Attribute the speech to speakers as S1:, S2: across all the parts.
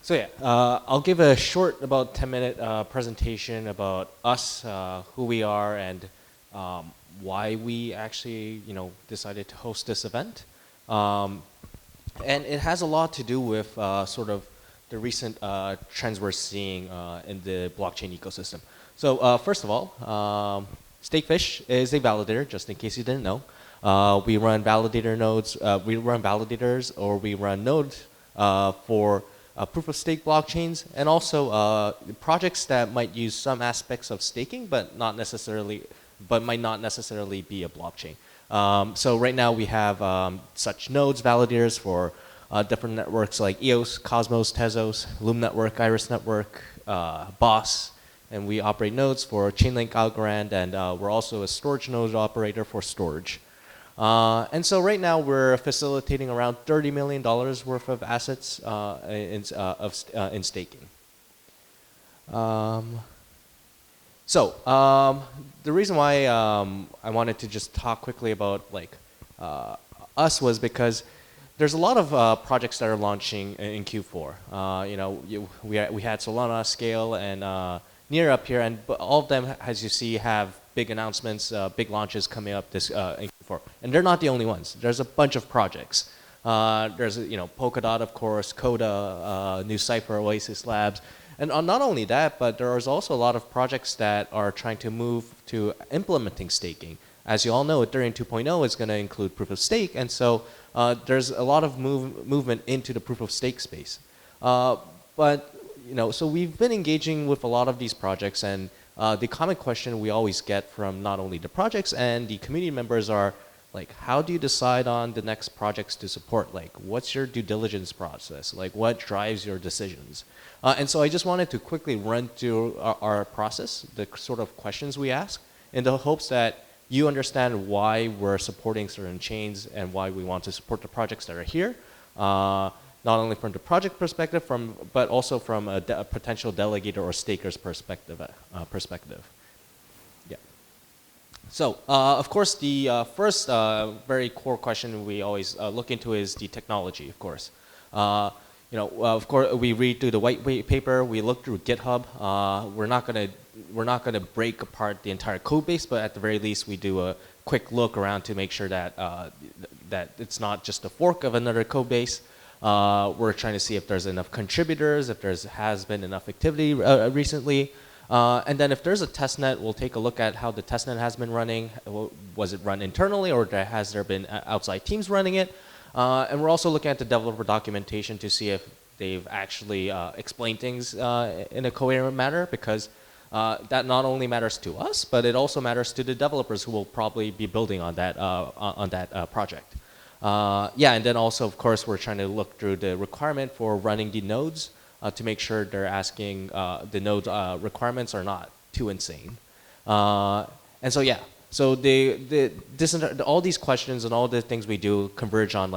S1: So yeah, I'll give a short, about 10-minute presentation about us, who we are, and why we actually, decided to host this event. And it has a lot to do with sort of the recent trends we're seeing in the blockchain ecosystem. So first of all, stake.fish is a validator, just in case you didn't know. We run validator nodes, we run validators, or we run nodes for proof of stake blockchains, and also projects that might use some aspects of staking, but might not necessarily be a blockchain. So right now we have such nodes, validators for different networks like EOS, Cosmos, Tezos, Loom Network, Iris Network, PoS, and we operate nodes for Chainlink, Algorand, and we're also a storage node operator for storage. And so right now we're facilitating around $30 million worth of assets in staking. The reason why I wanted to just talk quickly about us was because there's a lot of projects that are launching in Q4. We had Solana, Scale, and Near up here, and all of them, as you see, have big announcements, big launches coming up this in Q4. And they're not the only ones. There's a bunch of projects. There's Polkadot, of course, Coda, New Cypher, Oasis Labs. And not only that, but there is also a lot of projects that are trying to move to implementing staking. As you all know, Ethereum 2.0 is going to include proof of stake, and so there's a lot of movement into the proof of stake space. So we've been engaging with a lot of these projects, and the common question we always get from not only the projects and the community members are, how do you decide on the next projects to support? What's your due diligence process? What drives your decisions? And so I just wanted to quickly run through our process, the sort of questions we ask, in the hopes that you understand why we're supporting certain chains and why we want to support the projects that are here. Not only from the project perspective, but also from a potential delegator or staker's perspective. Yeah. So, of course, the first very core question we always look into is the technology. Of course, we read through the white paper. We look through GitHub. We're not gonna break apart the entire code base, but at the very least, we do a quick look around to make sure that that it's not just a fork of another code base. We're trying to see if there's enough contributors, if has been enough activity recently. And then if there's a testnet, we'll take a look at how the testnet has been running. Was it run internally, or has there been outside teams running it? And we're also looking at the developer documentation to see if they've actually explained things in a coherent manner, because that not only matters to us, but it also matters to the developers who will probably be building on that project. And then also, of course, we're trying to look through the requirement for running the nodes to make sure they're asking the node requirements are not too insane. And so, yeah, so all these questions and all the things we do converge on,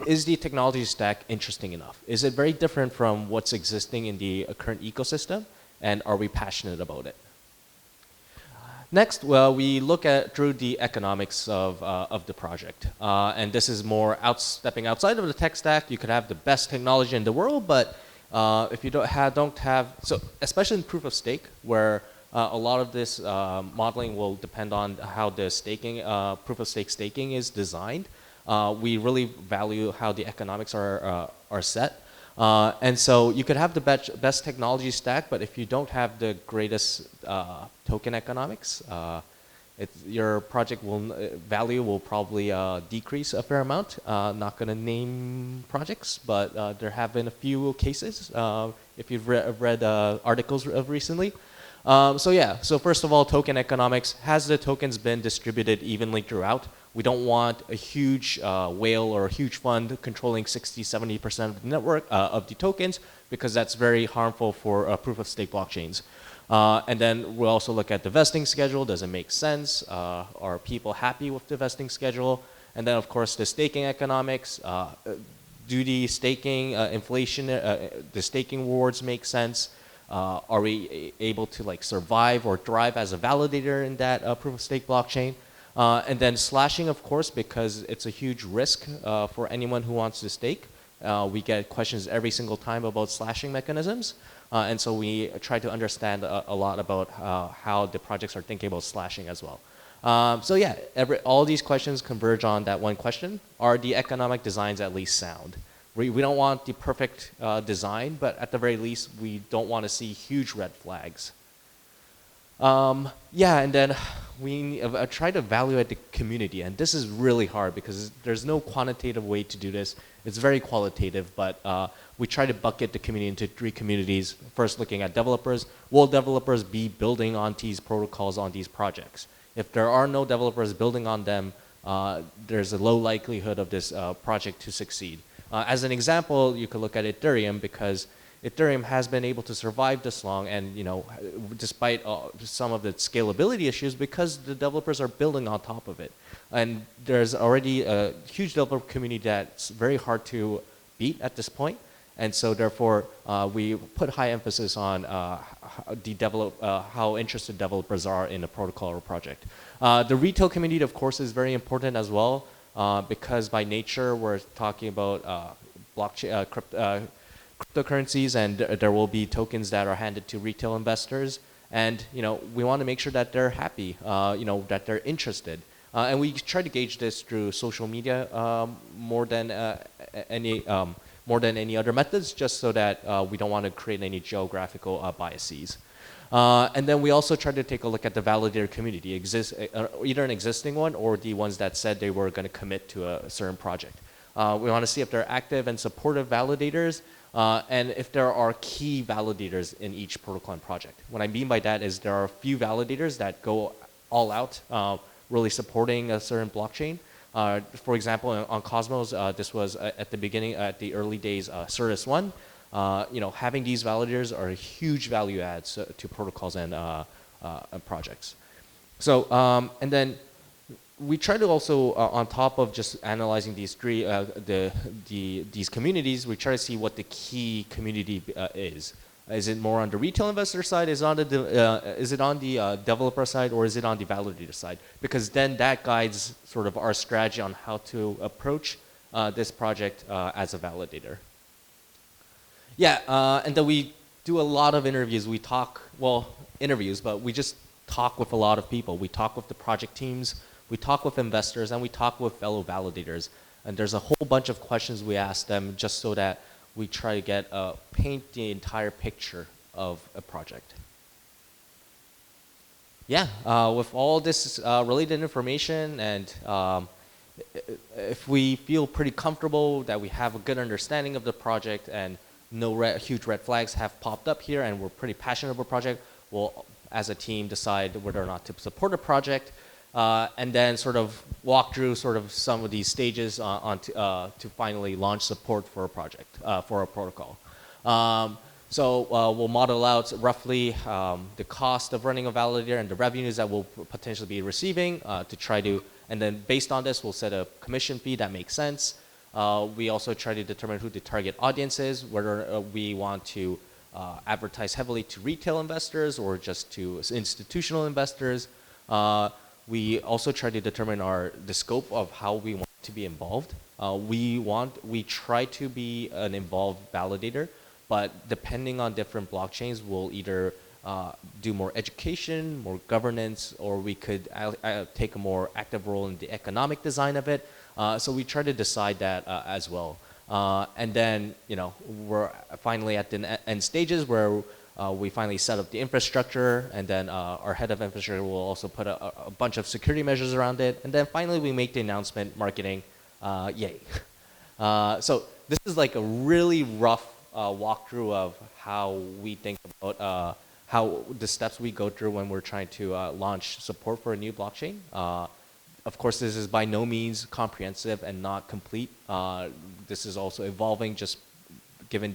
S1: is the technology stack interesting enough? Is it very different from what's existing in the current ecosystem? And are we passionate about it? Next, we look through the economics of the project. And this is more stepping outside of the tech stack. You could have the best technology in the world, but if you don't have, so especially in proof of stake, where a lot of this modeling will depend on how the proof of stake staking is designed. We really value how the economics are set. And so you could have the best technology stack, but if you don't have the greatest token economics, your project value will probably decrease a fair amount. Not going to name projects, but there have been a few cases if you've read articles of recently. So first of all, token economics. Has the tokens been distributed evenly throughout? We don't want a huge whale or a huge fund controlling 60–70% of the network of the tokens, because that's very harmful for proof of stake blockchains. And then we'll also look at the vesting schedule. Does it make sense? Are people happy with the vesting schedule? And then, of course, the staking economics. Do the staking inflation, the staking rewards make sense? Are we able to survive or thrive as a validator in that proof of stake blockchain? And then slashing, of course, because it's a huge risk for anyone who wants to stake. we get questions every single time about slashing mechanisms. And so we try to understand a lot about how the projects are thinking about slashing as well. So yeah, all these questions converge on that one question: are the economic designs at least sound? We don't want the perfect design, but at the very least, we don't want to see huge red flags. Yeah, and then we try to evaluate the community, and this is really hard because there's no quantitative way to do this. It's very qualitative, but we try to bucket the community into 3 communities. First, looking at developers. Will developers be building on these protocols on these projects? If there are no developers building on them, there's a low likelihood of this project to succeed. As an example, you could look at Ethereum, because Ethereum has been able to survive this long, and despite some of the scalability issues, because the developers are building on top of it. And there's already a huge developer community that's very hard to beat at this point. And so therefore, we put high emphasis on how interested developers are in a protocol or project. The retail community, of course, is very important as well, because by nature, we're talking about blockchain, cryptocurrencies, and there will be tokens that are handed to retail investors. And we want to make sure that they're happy, that they're interested. And we try to gauge this through social media more than any other methods, just so that we don't want to create any geographical biases. And then we also try to take a look at the validator community, either an existing one or the ones that said they were going to commit to a certain project. We want to see if they're active and supportive validators, and if there are key validators in each protocol and project. What I mean by that is there are a few validators that go all out, really supporting a certain blockchain. For example, on Cosmos, this was at the beginning, at the early days, Certus 1. Having these validators are a huge value adds to protocols and projects. So, and then we try to also, on top of just analyzing these these communities, we try to see what the key community is. Is it more on the retail investor side? Is it on the developer side, or is it on the validator side? Because then that guides sort of our strategy on how to approach this project as a validator. Yeah, and then we do a lot of interviews. We talk, interviews, but we just talk with a lot of people. We talk with the project teams, we talk with investors, and we talk with fellow validators. And there's a whole bunch of questions we ask them just so that we try to paint the entire picture of a project. Yeah, with all this related information, and if we feel pretty comfortable that we have a good understanding of the project and no huge red flags have popped up here, and we're pretty passionate about the project, we'll, as a team, decide whether or not to support a project, and then sort of walk through sort of some of these stages to finally launch support for a project, for a protocol. So we'll model out roughly the cost of running a validator and the revenues that we'll potentially be receiving to try to, and then based on this, we'll set a commission fee that makes sense. We also try to determine who the target audience is, whether we want to advertise heavily to retail investors or just to institutional investors. We also try to determine the scope of how we want to be involved. We try to be an involved validator, but depending on different blockchains, we'll either do more education, more governance, or we could take a more active role in the economic design of it. So we try to decide that as well. And then, we're finally at the end stages where we finally set up the infrastructure, and then our head of infrastructure will also put a bunch of security measures around it. And then finally we make the announcement, marketing, yay. So this is like a really rough walkthrough of how we think about how the steps we go through when we're trying to launch support for a new blockchain. Of course, this is by no means comprehensive and not complete. This is also evolving, just given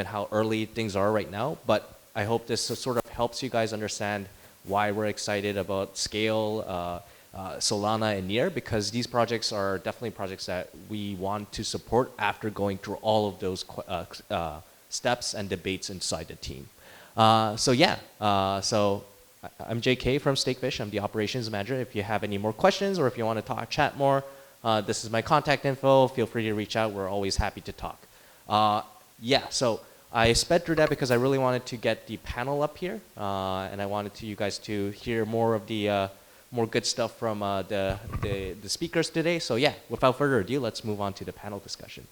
S1: how early things are right now. But I hope this sort of helps you guys understand why we're excited about Scale, Solana, and Near, because these projects are definitely projects that we want to support after going through all of those steps and debates inside the team. So I'm JK from stake.fish. I'm the operations manager. If you have any more questions or if you want to chat more, This is my contact info. Feel free to reach out. We're always happy to talk. Yeah, so I sped through that because I really wanted to get the panel up here, and I wanted you guys to hear more of the more good stuff from the speakers today. So yeah, without further ado, let's move on to the panel discussion.